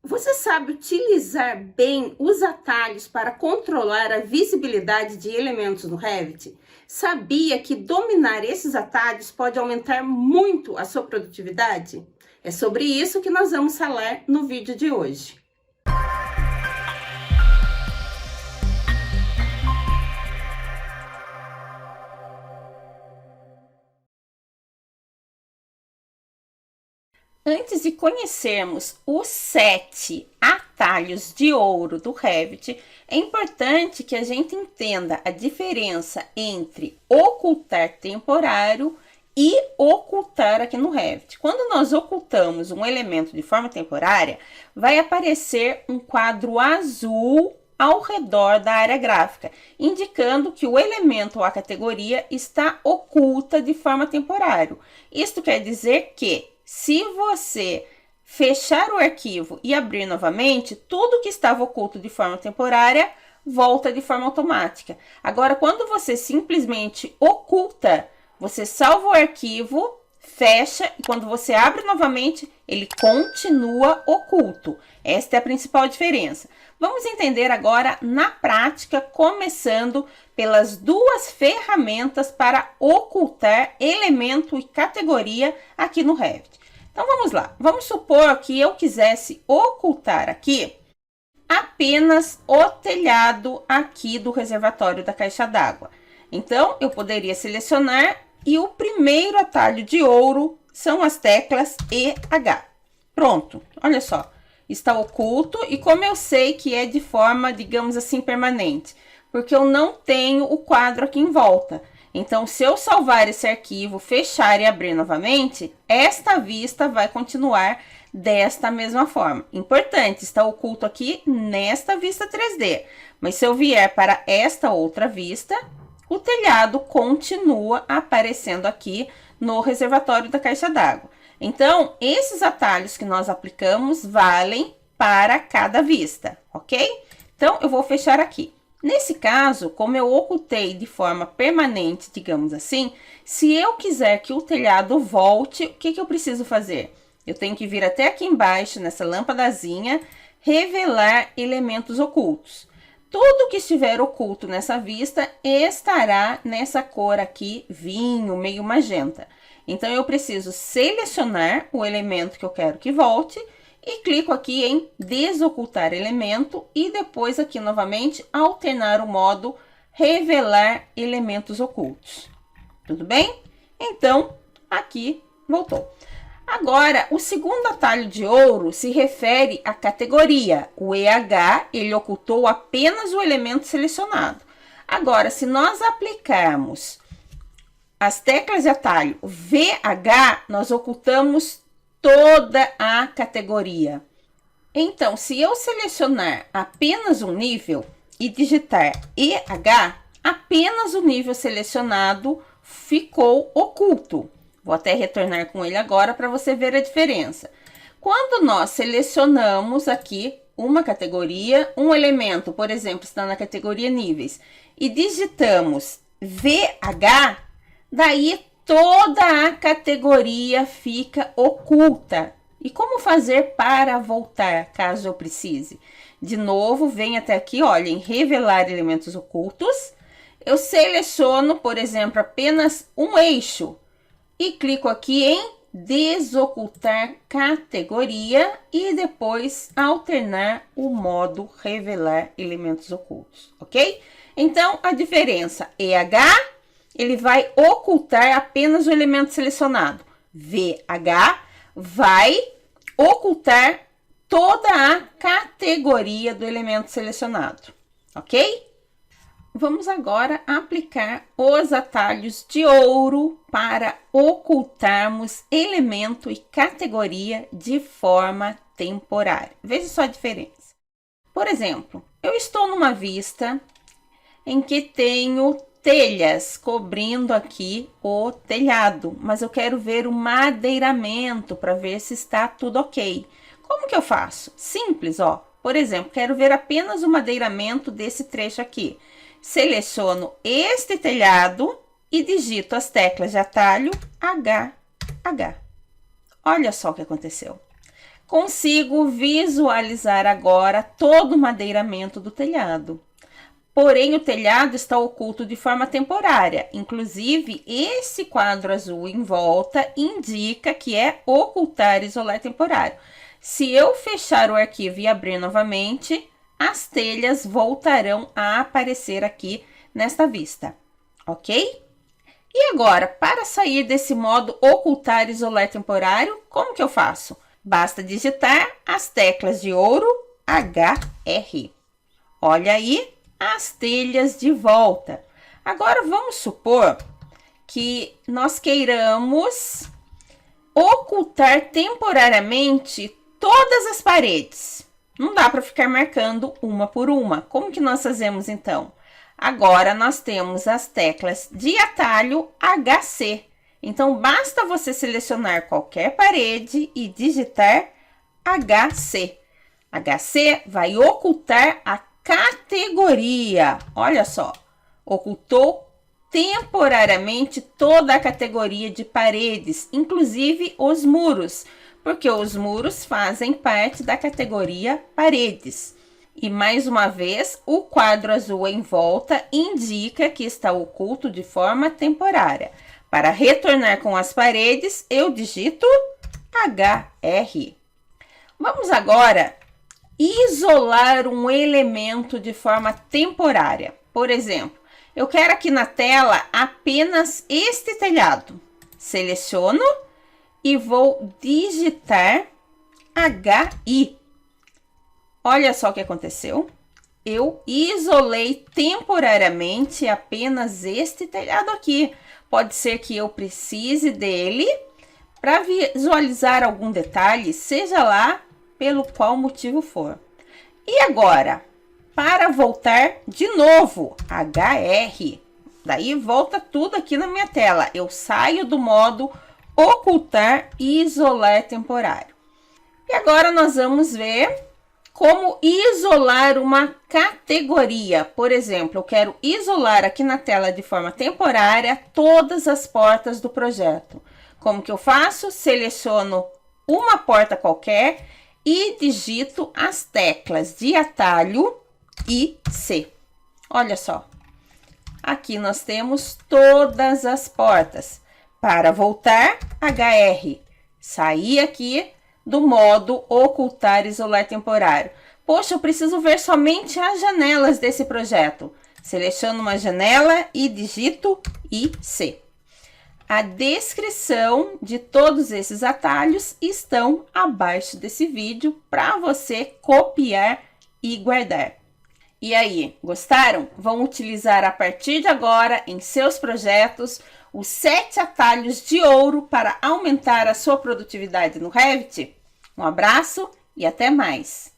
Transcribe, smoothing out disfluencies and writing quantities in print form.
Você sabe utilizar bem os atalhos para controlar a visibilidade de elementos no Revit? Sabia que dominar esses atalhos pode aumentar muito a sua produtividade? É sobre isso que nós vamos falar no vídeo de hoje. Antes de conhecermos os 7 atalhos de ouro do Revit, é importante que a gente entenda a diferença entre ocultar temporário e ocultar aqui no Revit. Quando nós ocultamos um elemento de forma temporária, vai aparecer um quadro azul ao redor da área gráfica, indicando que o elemento ou a categoria está oculta de forma temporária. Isto quer dizer que, se você fechar o arquivo e abrir novamente, tudo que estava oculto de forma temporária volta de forma automática. Agora, quando você simplesmente oculta, você salva o arquivo, fecha e quando você abre novamente, ele continua oculto. Esta é a principal diferença. Vamos entender agora na prática, começando pelas duas ferramentas para ocultar elemento e categoria aqui no Revit. Então, vamos lá. Vamos supor que eu quisesse ocultar aqui apenas o telhado aqui do reservatório da caixa d'água. Então, eu poderia selecionar e o primeiro atalho de ouro são as teclas E, H. Pronto, olha só. Está oculto e como eu sei que é de forma, digamos assim, permanente? Porque eu não tenho o quadro aqui em volta. Então, se eu salvar esse arquivo, fechar e abrir novamente, esta vista vai continuar desta mesma forma. Importante, está oculto aqui nesta vista 3D. Mas se eu vier para esta outra vista, o telhado continua aparecendo aqui no reservatório da caixa d'água. Então, esses atalhos que nós aplicamos valem para cada vista, ok? Então, eu vou fechar aqui. Nesse caso, como eu ocultei de forma permanente, digamos assim, se eu quiser que o telhado volte, o que eu preciso fazer? Eu tenho que vir até aqui embaixo, nessa lâmpadazinha, revelar elementos ocultos. Tudo que estiver oculto nessa vista estará nessa cor aqui, vinho, meio magenta. Então, eu preciso selecionar o elemento que eu quero que volte e clico aqui em desocultar elemento e depois aqui novamente alternar o modo revelar elementos ocultos. Tudo bem? Então, aqui voltou. Agora, o segundo atalho de ouro se refere à categoria. O EH, ele ocultou apenas o elemento selecionado. Agora, se nós aplicarmos as teclas de atalho VH, nós ocultamos toda a categoria. Então, se eu selecionar apenas um nível e digitar EH, apenas o nível selecionado ficou oculto. Vou até retornar com ele agora para você ver a diferença. Quando nós selecionamos aqui uma categoria, um elemento, por exemplo, está na categoria níveis, e digitamos VH, daí toda a categoria fica oculta. E como fazer para voltar, caso eu precise? De novo, venho até aqui, olha, em revelar elementos ocultos. Eu seleciono, por exemplo, apenas um eixo e clico aqui em desocultar categoria e depois alternar o modo revelar elementos ocultos, ok? Então, a diferença EH, ele vai ocultar apenas o elemento selecionado. VH vai ocultar toda a categoria do elemento selecionado, ok? Vamos agora aplicar os atalhos de ouro para ocultarmos elemento e categoria de forma temporária. Veja só a diferença. Por exemplo, eu estou numa vista em que tenho telhas cobrindo aqui o telhado, mas eu quero ver o madeiramento para ver se está tudo ok. Como que eu faço? Simples, ó. Por exemplo, quero ver apenas o madeiramento desse trecho aqui. Seleciono este telhado e digito as teclas de atalho HH. Olha só o que aconteceu. Consigo visualizar agora todo o madeiramento do telhado. Porém, o telhado está oculto de forma temporária. Inclusive, esse quadro azul em volta indica que é ocultar e isolar temporário. Se eu fechar o arquivo e abrir novamente, as telhas voltarão a aparecer aqui nesta vista, ok? E agora, para sair desse modo ocultar e isolar temporário, como que eu faço? Basta digitar as teclas de ouro HR. Olha aí as telhas de volta. Agora vamos supor que nós queiramos ocultar temporariamente todas as paredes. Não dá para ficar marcando uma por uma. Como que nós fazemos então? Agora nós temos as teclas de atalho HC. Então basta você selecionar qualquer parede e digitar HC. HC vai ocultar a categoria. Olha só, ocultou temporariamente toda a categoria de paredes, inclusive os muros, porque os muros fazem parte da categoria paredes. E mais uma vez, o quadro azul em volta indica que está oculto de forma temporária. Para retornar com as paredes, eu digito HR. Vamos agora isolar um elemento de forma temporária. Por exemplo, eu quero aqui na tela apenas este telhado. Seleciono e vou digitar HI. Olha só o que aconteceu. Eu isolei temporariamente apenas este telhado aqui. Pode ser que eu precise dele para visualizar algum detalhe, seja lá pelo qual motivo for. E agora, para voltar de novo, HR. Daí volta tudo aqui na minha tela. Eu saio do modo ocultar e isolar temporário. E agora nós vamos ver como isolar uma categoria. Por exemplo, eu quero isolar aqui na tela de forma temporária todas as portas do projeto. Como que eu faço? Seleciono uma porta qualquer e digito as teclas de atalho IC. Olha só, aqui nós temos todas as portas. Para voltar, HR. Sair aqui do modo ocultar e isolar temporário. Poxa, eu preciso ver somente as janelas desse projeto. Seleciono uma janela e digito IC. A descrição de todos esses atalhos estão abaixo desse vídeo para você copiar e guardar. E aí, gostaram? Vão utilizar a partir de agora em seus projetos os 7 atalhos de ouro para aumentar a sua produtividade no Revit? Um abraço e até mais!